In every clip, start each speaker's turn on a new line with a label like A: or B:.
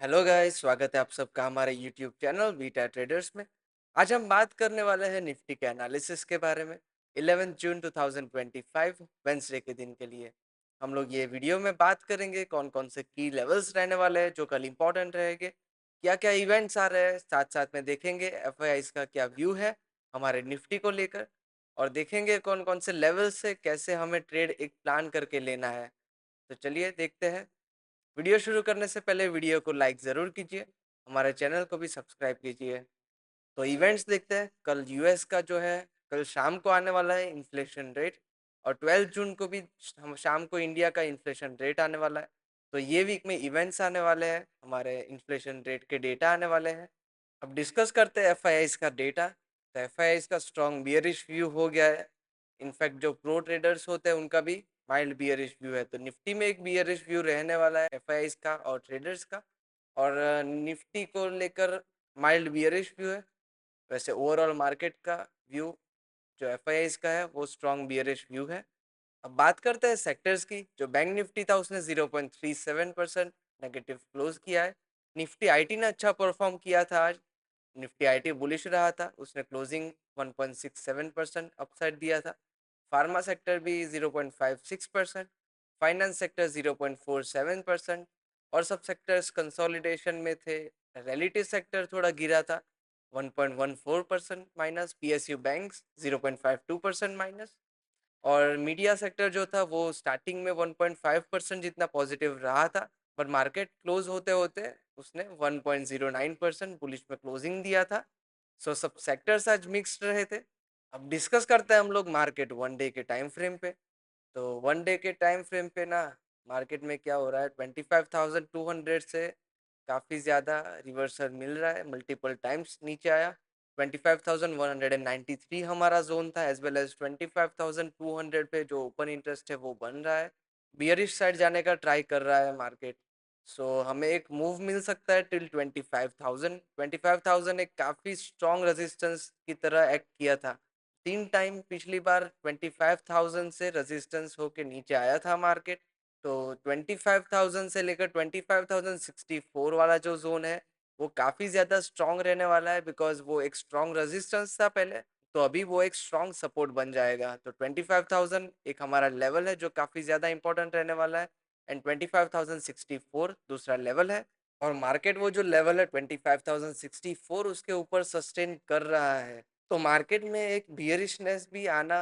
A: Hello guys, स्वागत है आप सबका हमारे यूट्यूब चैनल बीटा ट्रेडर्स में। आज हम बात करने वाले हैं निफ्टी के एनालिसिस के बारे में। 11 जून 2025 वेंसडे के दिन के लिए हम लोग ये वीडियो में बात करेंगे कौन कौन से की लेवल्स रहने वाले हैं जो कल इंपॉर्टेंट रहेंगे, क्या क्या इवेंट्स आ रहे हैं, साथ साथ में देखेंगे एफआईआईस का क्या व्यू है हमारे निफ्टी को लेकर, और देखेंगे कौन कौन से लेवल से कैसे हमें ट्रेड एक प्लान करके लेना है। तो चलिए देखते हैं। वीडियो शुरू करने से पहले वीडियो को लाइक ज़रूर कीजिए, हमारे चैनल को भी सब्सक्राइब कीजिए। तो इवेंट्स देखते हैं। कल यूएस का जो है, कल शाम को आने वाला है इन्फ्लेशन रेट, और 12 जून को भी हम शाम को इंडिया का इन्फ्लेशन रेट आने वाला है। तो ये वीक में इवेंट्स आने वाले हैं, हमारे इन्फ्लेशन रेट के डेटा आने वाले हैं। अब डिस्कस करते हैं एफआईआईस का डेटा। तो एफआईआईस का स्ट्रॉन्ग बियरिश व्यू हो गया है। इनफैक्ट जो प्रो ट्रेडर्स होते हैं उनका भी माइल्ड बियरिश व्यू है। तो निफ्टी में एक बियरिश व्यू रहने वाला है एफआईआईस का और ट्रेडर्स का, और निफ्टी को लेकर माइल्ड बियरिश व्यू है। वैसे ओवरऑल मार्केट का व्यू जो एफआईआईस का है वो स्ट्रॉन्ग बियरिश व्यू है। अब बात करते हैं सेक्टर्स की। जो बैंक निफ्टी था उसने 0.37% नेगेटिव क्लोज किया है। निफ्टी आईटी ने अच्छा परफॉर्म किया था आज। निफ्टी आईटी बुलिश रहा था, उसने क्लोजिंग 1.67% अपसाइड दिया था। फार्मा सेक्टर भी 0.56%, फाइनेंस सेक्टर 0.47%, और सब सेक्टर्स कंसोलिडेशन में थे। रियलिटी सेक्टर थोड़ा गिरा था, 1.14% माइनस। PSU banks 0.52% minus. और मीडिया सेक्टर जो था वो स्टार्टिंग में 1.5% जितना पॉजिटिव रहा था, पर मार्केट क्लोज होते होते उसने 1.09% बुलिश में क्लोजिंग दिया था। सो सब सेक्टर्स आज मिक्स्ड रहे थे। अब डिस्कस करते हैं हम लोग मार्केट वन डे के टाइम फ्रेम पे। तो वन डे के टाइम फ्रेम पे ना, मार्केट में क्या हो रहा है, 25,200 से काफ़ी ज़्यादा रिवर्सल मिल रहा है, मल्टीपल टाइम्स नीचे आया। 25,193 हमारा जोन था, एज वेल एज 25,200 पे जो ओपन इंटरेस्ट है वो बन रहा है। बियरिश साइड जाने का ट्राई कर रहा है मार्केट। सो हमें एक मूव मिल सकता है टिल 25,000। 25,000 एक काफ़ी स्ट्रॉन्ग रेजिस्टेंस की तरह एक्ट किया था। 3 टाइम पिछली बार 25,000 से रेजिस्टेंस होके नीचे आया था मार्केट। तो 25,000 से लेकर 25,064 वाला जो जोन है वो काफ़ी ज़्यादा स्ट्रॉन्ग रहने वाला है, बिकॉज वो एक स्ट्रॉन्ग रेजिस्टेंस था पहले। तो अभी वो एक स्ट्रॉन्ग सपोर्ट बन जाएगा। तो 25,000 एक हमारा लेवल है जो काफ़ी ज़्यादा इंपॉर्टेंट रहने वाला है, एंड 25,064 दूसरा लेवल है। और मार्केट वो जो लेवल है 25,064 उसके ऊपर सस्टेन कर रहा है। तो मार्केट में एक बियरिशनेस भी आना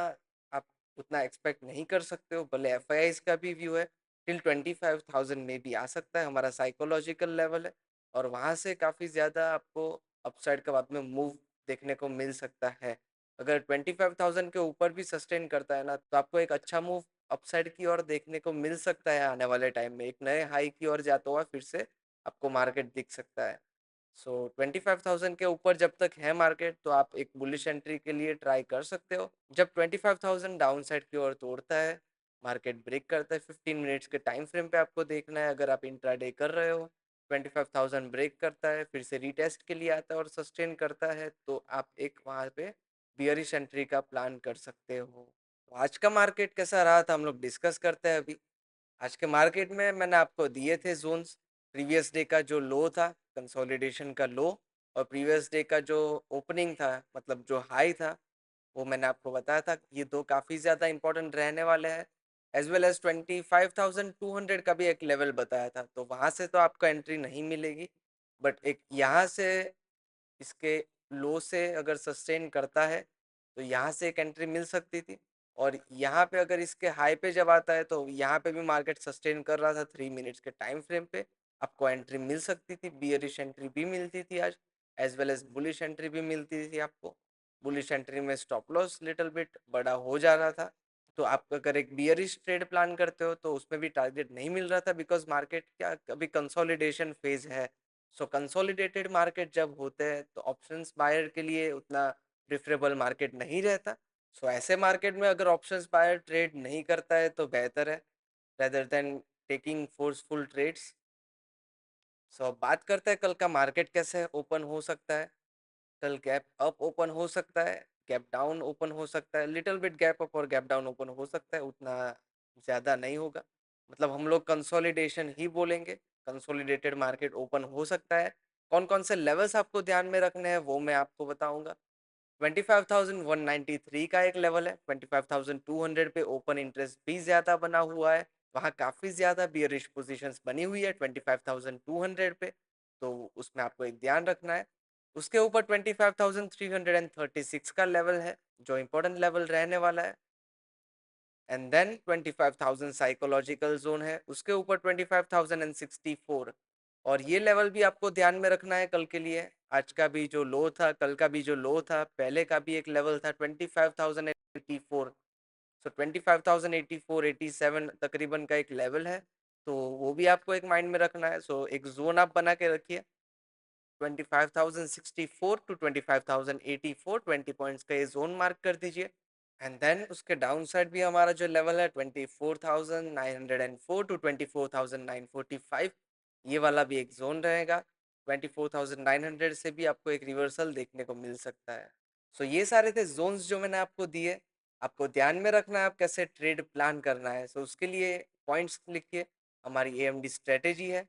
A: आप उतना एक्सपेक्ट नहीं कर सकते हो, भले एफआईआईस का भी व्यू है टिल 25,000 में भी आ सकता है, हमारा साइकोलॉजिकल लेवल है। और वहाँ से काफ़ी ज़्यादा आपको अपसाइड का बाद में मूव देखने को मिल सकता है। अगर 25,000 के ऊपर भी सस्टेन करता है ना, तो आपको एक अच्छा मूव अपसाइड की ओर देखने को मिल सकता है। आने वाले टाइम में एक नए हाई की ओर जाता हुआ फिर से आपको मार्केट दिख सकता है। सो 25,000 के ऊपर जब तक है मार्केट, तो आप एक बुलिश एंट्री के लिए ट्राई कर सकते हो। जब 25,000 डाउन साइड की ओर तोड़ता है, मार्केट ब्रेक करता है, 15 मिनट्स के टाइम फ्रेम पे आपको देखना है। अगर आप इंट्राडे कर रहे हो, 25,000 ब्रेक करता है, फिर से रीटेस्ट के लिए आता है और सस्टेन करता है, तो आप एक वहाँ पे बियरिश एंट्री का प्लान कर सकते हो। तो आज का मार्केट कैसा रहा था हम लोग डिस्कस करते हैं अभी। आज के मार्केट में मैंने आपको दिए थे जोन्स। प्रीवियस डे का जो लो था, कंसोलिडेशन का लो, और प्रीवियस डे का जो ओपनिंग था, मतलब जो हाई था, वो मैंने आपको बताया था कि ये दो काफ़ी ज़्यादा इंपॉर्टेंट रहने वाले हैं। एज वेल एज 25,200 का भी एक लेवल बताया था, तो वहाँ से तो आपको एंट्री नहीं मिलेगी। बट एक यहाँ से इसके लो से अगर सस्टेन करता है तो यहाँ से एक एंट्री मिल सकती थी। और यहाँ पे अगर इसके हाई पे जब आता है तो यहाँ पे भी मार्केट सस्टेन कर रहा था 3 मिनट्स के टाइम फ्रेम पे, आपको एंट्री मिल सकती थी, बियरिश एंट्री भी मिलती थी आज, as well as bullish entry भी मिलती थी आपको। बुलिश एंट्री में स्टॉप लॉस लिटिल बिट बड़ा हो जा रहा था। तो आप अगर एक बियरिश ट्रेड प्लान करते हो तो उसमें भी टारगेट नहीं मिल रहा था, बिकॉज मार्केट क्या अभी कंसोलिडेशन फेज है। सो कंसोलिडेटेड मार्केट जब होते हैं तो ऑप्शंस बायर के लिए उतना प्रिफरेबल मार्केट नहीं रहता। सो ऐसे मार्केट में अगर ऑप्शंस बायर ट्रेड नहीं करता है तो बेहतर है, rather than taking forceful trades. So अब बात करते हैं कल का मार्केट कैसे ओपन हो सकता है। कल गैप अप ओपन हो सकता है, गैप डाउन ओपन हो सकता है, लिटिल बिट गैप अप और गैप डाउन ओपन हो सकता है, उतना ज़्यादा नहीं होगा। मतलब हम लोग कंसोलिडेशन ही बोलेंगे। कंसोलिडेटेड मार्केट ओपन हो सकता है। कौन-कौन से लेवल्स आपको ध्यान में रखने हैं वो मैं आपको बताऊँगा। 25,193 का एक लेवल है, 25,200 पे ओपन इंटरेस्ट भी ज़्यादा बना हुआ है, वहाँ काफ़ी ज़्यादा बियरिश पोज़ीशंस बनी हुई है 25,200 पे, तो उसमें आपको एक ध्यान रखना है। उसके ऊपर 25,336 का लेवल है, जो इम्पोर्टेंट लेवल रहने वाला है। एंड देन 25,000 साइकोलॉजिकल ज़ोन है, उसके ऊपर 25,064 और ये लेवल भी आपको ध्यान में रखना है कल के लिए। आज का भी जो लो था, कल का भी जो लो था, पहले का भी एक लेवल था 25,084 सो 25,084, 87 तकरीबन का एक लेवल है, तो वो भी आपको एक माइंड में रखना है। सो एक ज़ोन आप बना के रखिए 25,064 टू 25,084 20 पॉइंट्स का ये ज़ोन मार्क कर दीजिए। एंड देन उसके डाउन साइड भी हमारा जो लेवल है 24,904 टू 24,945 ये वाला भी एक जोन रहेगा। 24,900 से भी आपको एक रिवर्सल देखने को मिल सकता है। सो ये सारे थे जोन्स जो मैंने आपको दिए। आपको ध्यान में रखना है आप कैसे ट्रेड प्लान करना है। सो उसके लिए पॉइंट्स लिखिए। हमारी एएमडी स्ट्रेटेजी है,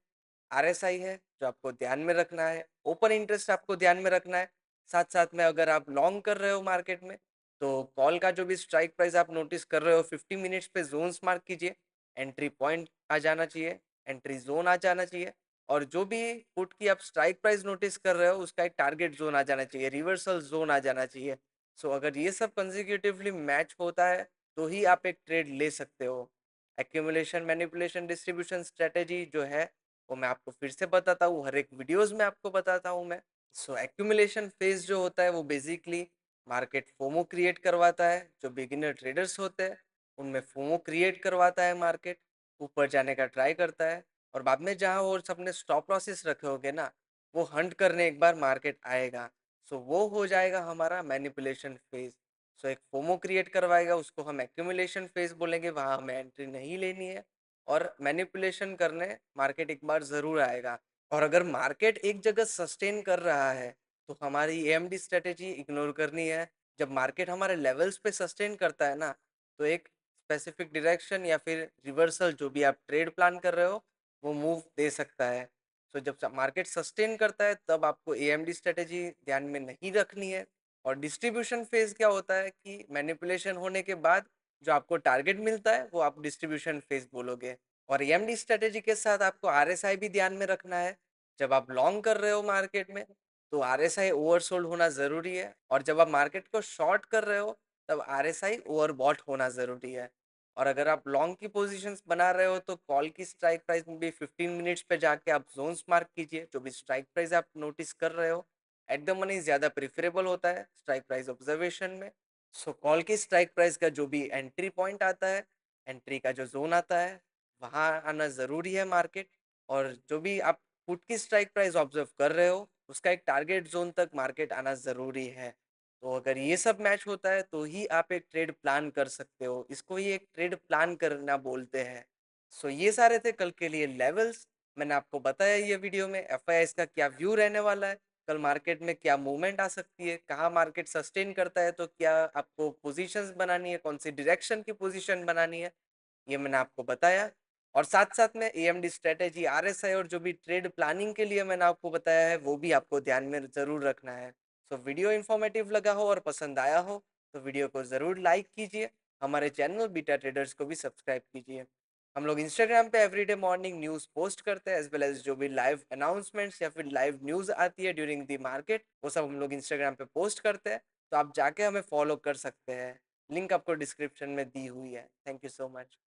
A: आरएसआई है जो आपको ध्यान में रखना है, ओपन इंटरेस्ट आपको ध्यान में रखना है। साथ साथ में अगर आप लॉन्ग कर रहे हो मार्केट में तो कॉल का जो भी स्ट्राइक प्राइस आप नोटिस कर रहे हो 50 मिनट्स पे जोन्स मार्क कीजिए। एंट्री पॉइंट आ जाना चाहिए, एंट्री जोन आ जाना चाहिए और जो भी पुट की आप स्ट्राइक प्राइस नोटिस कर रहे हो उसका एक टारगेट जोन आ जाना चाहिए, रिवर्सल जोन आ जाना चाहिए। सो अगर ये सब कंसेक्यूटिवली मैच होता है तो ही आप एक ट्रेड ले सकते हो। एक्यूमुलेशन, मैनिपुलेशन, डिस्ट्रीब्यूशन स्ट्रेटेजी जो है वो मैं आपको फिर से बताता हूँ, हर एक वीडियोस में आपको बताता हूँ मैं। सो एक्यूमुलेशन फेज जो होता है वो बेसिकली मार्केट फोमो क्रिएट करवाता है। जो बिगिनर ट्रेडर्स होते हैं उनमें फोमो क्रिएट करवाता है मार्केट, ऊपर जाने का ट्राई करता है और बाद में जहाँ और सबने स्टॉप लॉसेस रखे होंगे ना वो हंट करने एक बार मार्केट आएगा। सो वो हो जाएगा हमारा मैनिपुलेशन फेज। सो एक फोमो क्रिएट करवाएगा, उसको हम एक्यूमुलेशन फेज बोलेंगे, वहाँ हमें एंट्री नहीं लेनी है और मैनिपुलेशन करने मार्केट एक बार ज़रूर आएगा। और अगर मार्केट एक जगह सस्टेन कर रहा है तो हमारी एएमडी स्ट्रेटेजी इग्नोर करनी है। जब मार्केट हमारे लेवल्स पे सस्टेन करता है ना तो एक स्पेसिफिक डायरेक्शन या फिर रिवर्सल जो भी आप ट्रेड प्लान कर रहे हो वो मूव दे सकता है। सो जब मार्केट सस्टेन करता है तब आपको एएमडी स्ट्रेटेजी ध्यान में नहीं रखनी है। और डिस्ट्रीब्यूशन फेज क्या होता है कि मैनिपुलेशन होने के बाद जो आपको टारगेट मिलता है वो आप डिस्ट्रीब्यूशन फेज बोलोगे। और एएमडी स्ट्रेटेजी के साथ आपको आरएसआई भी ध्यान में रखना है। जब आप लॉन्ग कर रहे हो मार्केट में तो आरएसआई ओवरसोल्ड होना ज़रूरी है और जब आप मार्केट को शॉर्ट कर रहे हो तब आरएसआई ओवरबॉट होना ज़रूरी है। और अगर आप लॉन्ग की पोजीशंस बना रहे हो तो कॉल की स्ट्राइक प्राइस में भी 15 मिनट्स पे जाके आप जोन्स मार्क कीजिए। जो भी स्ट्राइक प्राइस आप नोटिस कर रहे हो एट द मनी ज़्यादा प्रिफरेबल होता है स्ट्राइक प्राइस ऑब्जर्वेशन में। सो कॉल की स्ट्राइक प्राइस का जो भी एंट्री पॉइंट आता है, एंट्री का जो जोन आता है वहाँ आना ज़रूरी है मार्केट। और जो भी आप पुट की स्ट्राइक प्राइस ऑब्जर्व कर रहे हो उसका एक टारगेट जोन तक मार्केट आना ज़रूरी है। तो अगर ये सब मैच होता है तो ही आप एक ट्रेड प्लान कर सकते हो, इसको ही एक ट्रेड प्लान करना बोलते हैं। सो ये सारे थे कल के लिए लेवल्स। मैंने आपको बताया ये वीडियो में एफआईआईस का क्या व्यू रहने वाला है, कल मार्केट में क्या मूवमेंट आ सकती है, कहाँ मार्केट सस्टेन करता है तो क्या आपको पोजीशंस बनानी है, कौन सी डायरेक्शन की पोजीशन बनानी है, ये मैंने आपको बताया। और साथ-साथ में एएमडी स्ट्रैटेजी, आरएसआई और जो भी ट्रेड प्लानिंग के लिए मैंने आपको बताया है, वो भी आपको ध्यान में ज़रूर रखना है। सो वीडियो इन्फॉर्मेटिव लगा हो और पसंद आया हो, तो वीडियो को ज़रूर लाइक कीजिए। हमारे चैनल बीटा ट्रेडर्स को भी सब्सक्राइब कीजिए। हम लोग इंस्टाग्राम पे एवरीडे मॉर्निंग न्यूज़ पोस्ट करते हैं, एज़ वेल एज़ जो भी लाइव अनाउंसमेंट्स या फिर लाइव न्यूज़ आती है ड्यूरिंग द मार्केट, वो सब हम लोग इंस्टाग्राम पे पोस्ट करते हैं। तो आप जाके हमें फॉलो कर सकते हैं। लिंक आपको डिस्क्रिप्शन में दी हुई है। Thank you so much.